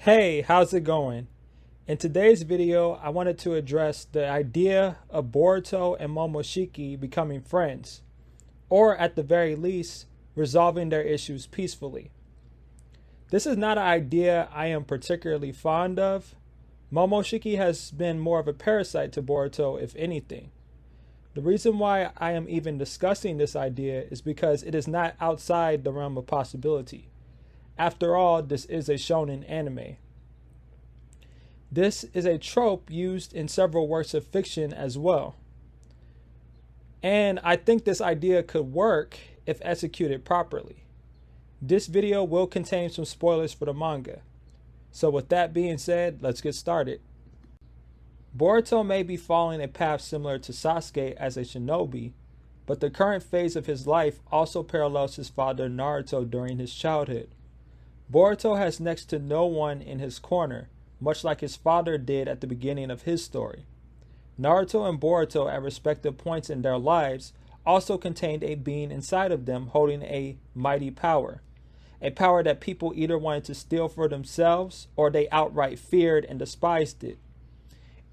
Hey, how's it going? In today's video, I wanted to address the idea of Boruto and Momoshiki becoming friends, or at the very least, resolving their issues peacefully. This is not an idea I am particularly fond of. Momoshiki has been more of a parasite to Boruto, if anything. The reason why I am even discussing this idea is because it is not outside the realm of possibility. After all, this is a shonen anime. This is a trope used in several works of fiction as well. And I think this idea could work if executed properly. This video will contain some spoilers for the manga. So with that being said, let's get started. Boruto may be following a path similar to Sasuke as a shinobi, but the current phase of his life also parallels his father Naruto during his childhood. Boruto has next to no one in his corner, much like his father did at the beginning of his story. Naruto and Boruto at respective points in their lives also contained a being inside of them holding a mighty power. A power that people either wanted to steal for themselves or they outright feared and despised it.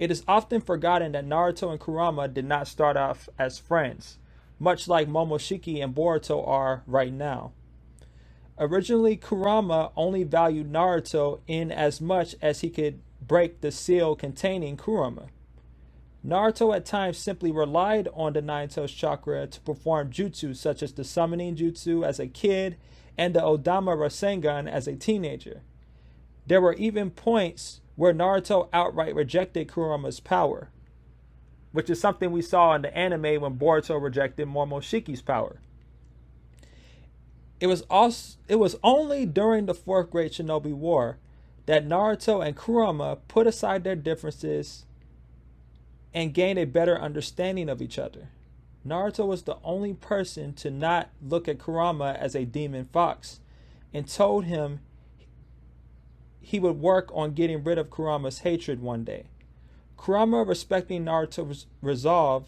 It is often forgotten that Naruto and Kurama did not start off as friends, much like Momoshiki and Boruto are right now. Originally, Kurama only valued Naruto in as much as he could break the seal containing Kurama. Naruto at times simply relied on the Nine-Tails chakra to perform jutsu such as the summoning jutsu as a kid and the Odama Rasengan as a teenager. There were even points where Naruto outright rejected Kurama's power, which is something we saw in the anime when Boruto rejected Momoshiki's power. It was only during the Fourth Great Shinobi War that Naruto and Kurama put aside their differences and gained a better understanding of each other. Naruto was the only person to not look at Kurama as a demon fox and told him he would work on getting rid of Kurama's hatred one day. Kurama, respecting Naruto's resolve,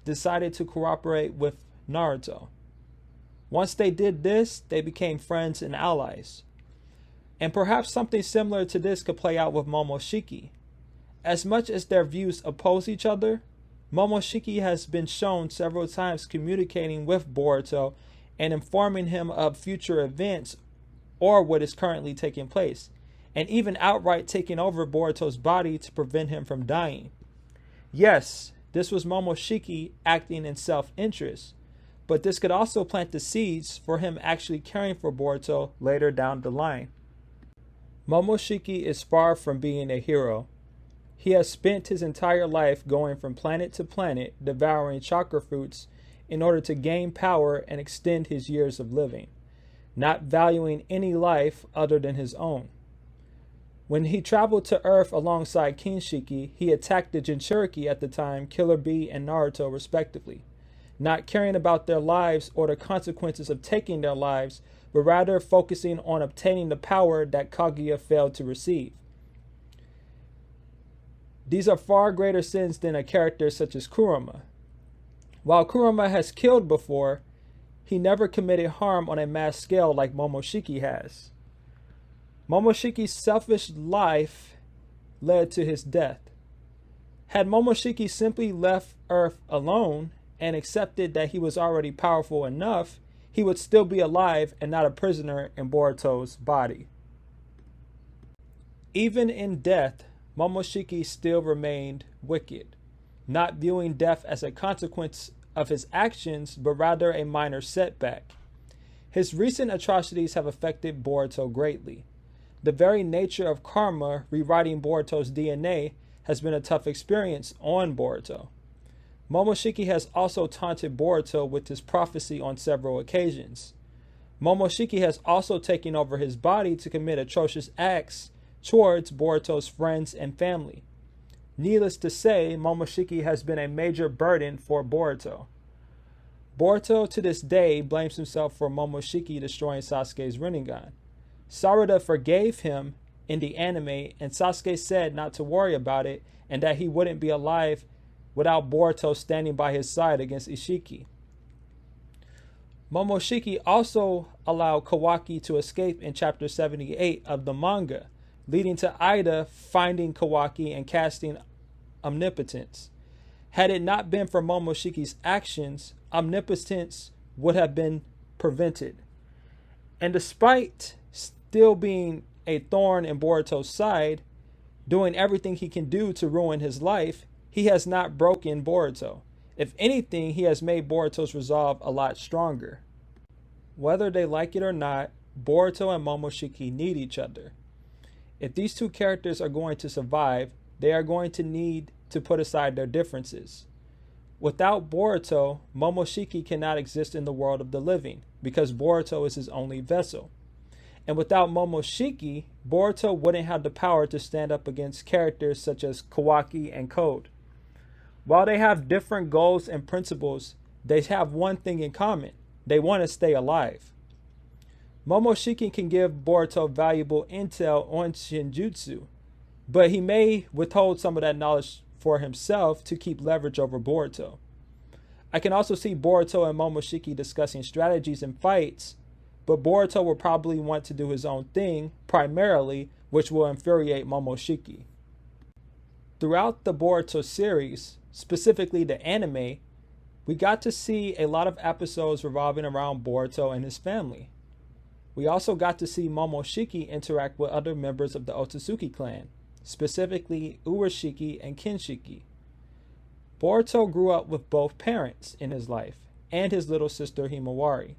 decided to cooperate with Naruto. Once they did this, they became friends and allies. And perhaps something similar to this could play out with Momoshiki. As much as their views oppose each other, Momoshiki has been shown several times communicating with Boruto and informing him of future events or what is currently taking place, and even outright taking over Boruto's body to prevent him from dying. Yes, this was Momoshiki acting in self-interest, but this could also plant the seeds for him actually caring for Boruto later down the line. Momoshiki is far from being a hero. He has spent his entire life going from planet to planet, devouring chakra fruits in order to gain power and extend his years of living, not valuing any life other than his own. When he traveled to Earth alongside Kinshiki, he attacked the Jinchuriki at the time, Killer Bee and Naruto respectively, not caring about their lives or the consequences of taking their lives, but rather focusing on obtaining the power that Kaguya failed to receive. These are far greater sins than a character such as Kurama. While Kurama has killed before, he never committed harm on a mass scale like Momoshiki has. Momoshiki's selfish life led to his death. Had Momoshiki simply left Earth alone and accepted that he was already powerful enough, he would still be alive and not a prisoner in Boruto's body. Even in death, Momoshiki still remained wicked, not viewing death as a consequence of his actions, but rather a minor setback. His recent atrocities have affected Boruto greatly. The very nature of karma rewriting Boruto's DNA has been a tough experience on Boruto. Momoshiki has also taunted Boruto with his prophecy on several occasions. Momoshiki has also taken over his body to commit atrocious acts towards Boruto's friends and family. Needless to say, Momoshiki has been a major burden for Boruto. Boruto to this day blames himself for Momoshiki destroying Sasuke's Rinnegan. Sarada forgave him in the anime, and Sasuke said not to worry about it and that he wouldn't be alive without Boruto standing by his side against Ishiki. Momoshiki also allowed Kawaki to escape in chapter 78 of the manga, leading to Ida finding Kawaki and casting omnipotence. Had it not been for Momoshiki's actions, omnipotence would have been prevented. And despite still being a thorn in Boruto's side, doing everything he can do to ruin his life, he has not broken Boruto. If anything, he has made Boruto's resolve a lot stronger. Whether they like it or not, Boruto and Momoshiki need each other. If these two characters are going to survive, they are going to need to put aside their differences. Without Boruto, Momoshiki cannot exist in the world of the living, because Boruto is his only vessel. And without Momoshiki, Boruto wouldn't have the power to stand up against characters such as Kawaki and Code. While they have different goals and principles, they have one thing in common. They want to stay alive. Momoshiki can give Boruto valuable intel on Shinjutsu, but he may withhold some of that knowledge for himself to keep leverage over Boruto. I can also see Boruto and Momoshiki discussing strategies and fights, but Boruto will probably want to do his own thing, primarily, which will infuriate Momoshiki. Throughout the Boruto series, specifically the anime, we got to see a lot of episodes revolving around Boruto and his family. We also got to see Momoshiki interact with other members of the Otsutsuki clan, specifically Urashiki and Kinshiki. Boruto grew up with both parents in his life, and his little sister Himawari.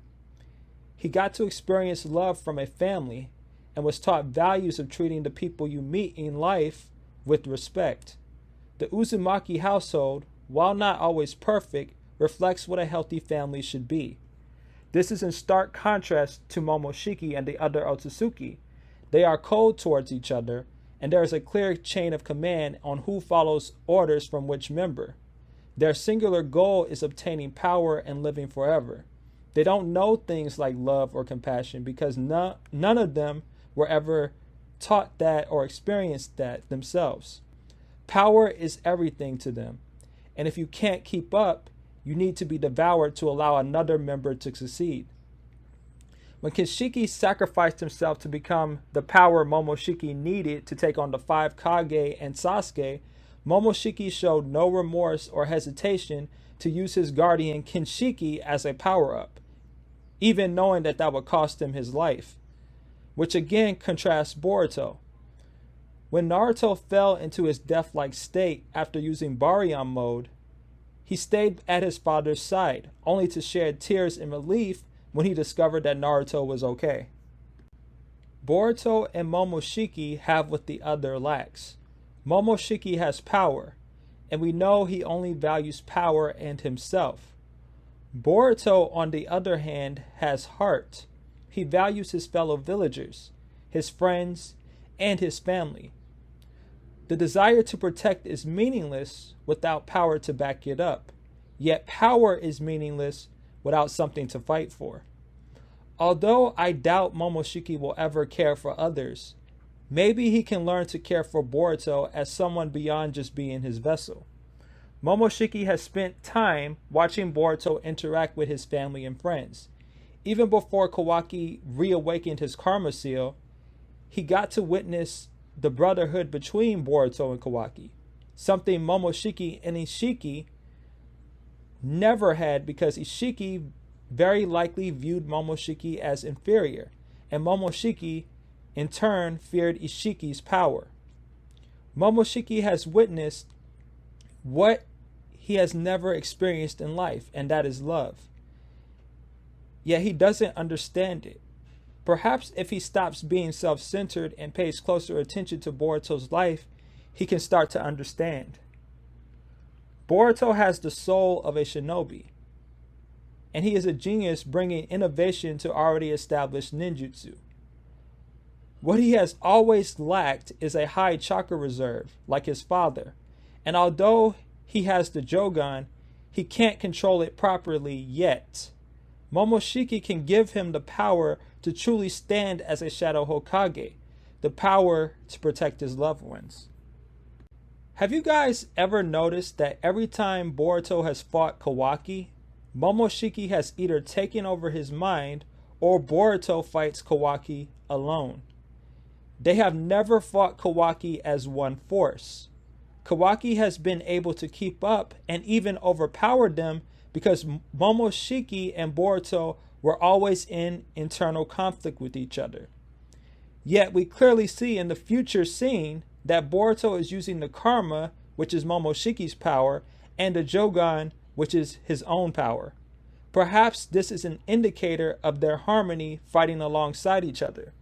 He got to experience love from a family and was taught values of treating the people you meet in life with respect. The Uzumaki household, while not always perfect, reflects what a healthy family should be. This is in stark contrast to Momoshiki and the other Otsutsuki. They are cold towards each other, and there is a clear chain of command on who follows orders from which member. Their singular goal is obtaining power and living forever. They don't know things like love or compassion because none of them were ever taught that or experienced that themselves. Power is everything to them, and if you can't keep up, you need to be devoured to allow another member to succeed. When Kinshiki sacrificed himself to become the power Momoshiki needed to take on the 5 Kage and Sasuke, Momoshiki showed no remorse or hesitation to use his guardian Kinshiki as a power-up, even knowing that that would cost him his life, which again contrasts Boruto. When Naruto fell into his death-like state after using Baryon mode, he stayed at his father's side, only to shed tears in relief when he discovered that Naruto was okay. Boruto and Momoshiki have what the other lacks. Momoshiki has power, and we know he only values power and himself. Boruto, on the other hand, has heart. He values his fellow villagers, his friends, and his family. The desire to protect is meaningless without power to back it up, yet power is meaningless without something to fight for. Although I doubt Momoshiki will ever care for others, maybe he can learn to care for Boruto as someone beyond just being his vessel. Momoshiki has spent time watching Boruto interact with his family and friends. Even before Kawaki reawakened his karma seal, he got to witness the brotherhood between Boruto and Kawaki, something Momoshiki and Ishiki never had because Ishiki very likely viewed Momoshiki as inferior, and Momoshiki in turn feared Ishiki's power. Momoshiki has witnessed what he has never experienced in life, and that is love. Yet he doesn't understand it. Perhaps if he stops being self-centered and pays closer attention to Boruto's life, he can start to understand. Boruto has the soul of a shinobi, and he is a genius bringing innovation to already established ninjutsu. What he has always lacked is a high chakra reserve, like his father, and although he has the Jogan, he can't control it properly yet. Momoshiki can give him the power to truly stand as a Shadow Hokage, the power to protect his loved ones. Have you guys ever noticed that every time Boruto has fought Kawaki, Momoshiki has either taken over his mind or Boruto fights Kawaki alone? They have never fought Kawaki as one force. Kawaki has been able to keep up and even overpowered them because Momoshiki and Boruto were always in internal conflict with each other. Yet we clearly see in the future scene that Boruto is using the karma, which is Momoshiki's power, and the Jogan, which is his own power. Perhaps this is an indicator of their harmony fighting alongside each other.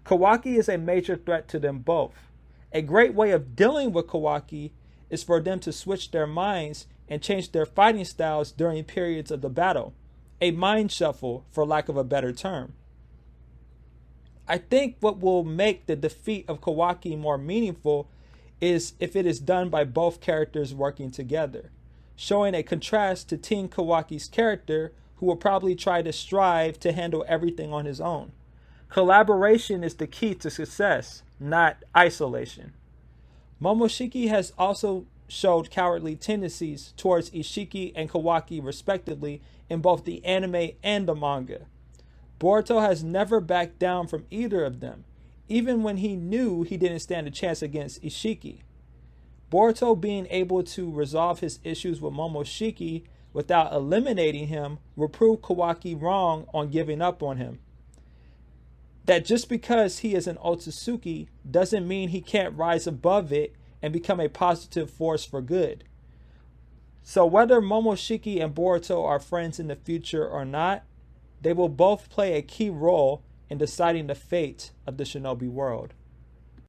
Kawaki is a major threat to them both. A great way of dealing with Kawaki is for them to switch their minds and change their fighting styles during periods of the battle. A mind shuffle, for lack of a better term. I think what will make the defeat of Kawaki more meaningful is if it is done by both characters working together, showing a contrast to Teen Kawaki's character, who will probably try to strive to handle everything on his own. Collaboration is the key to success, not isolation. Momoshiki has also showed cowardly tendencies towards Ishiki and Kawaki respectively in both the anime and the manga. Boruto has never backed down from either of them, even when he knew he didn't stand a chance against Ishiki. Boruto being able to resolve his issues with Momoshiki without eliminating him will prove Kawaki wrong on giving up on him. That just because he is an Otsutsuki doesn't mean he can't rise above it and become a positive force for good. So whether Momoshiki and Boruto are friends in the future or not, they will both play a key role in deciding the fate of the shinobi world.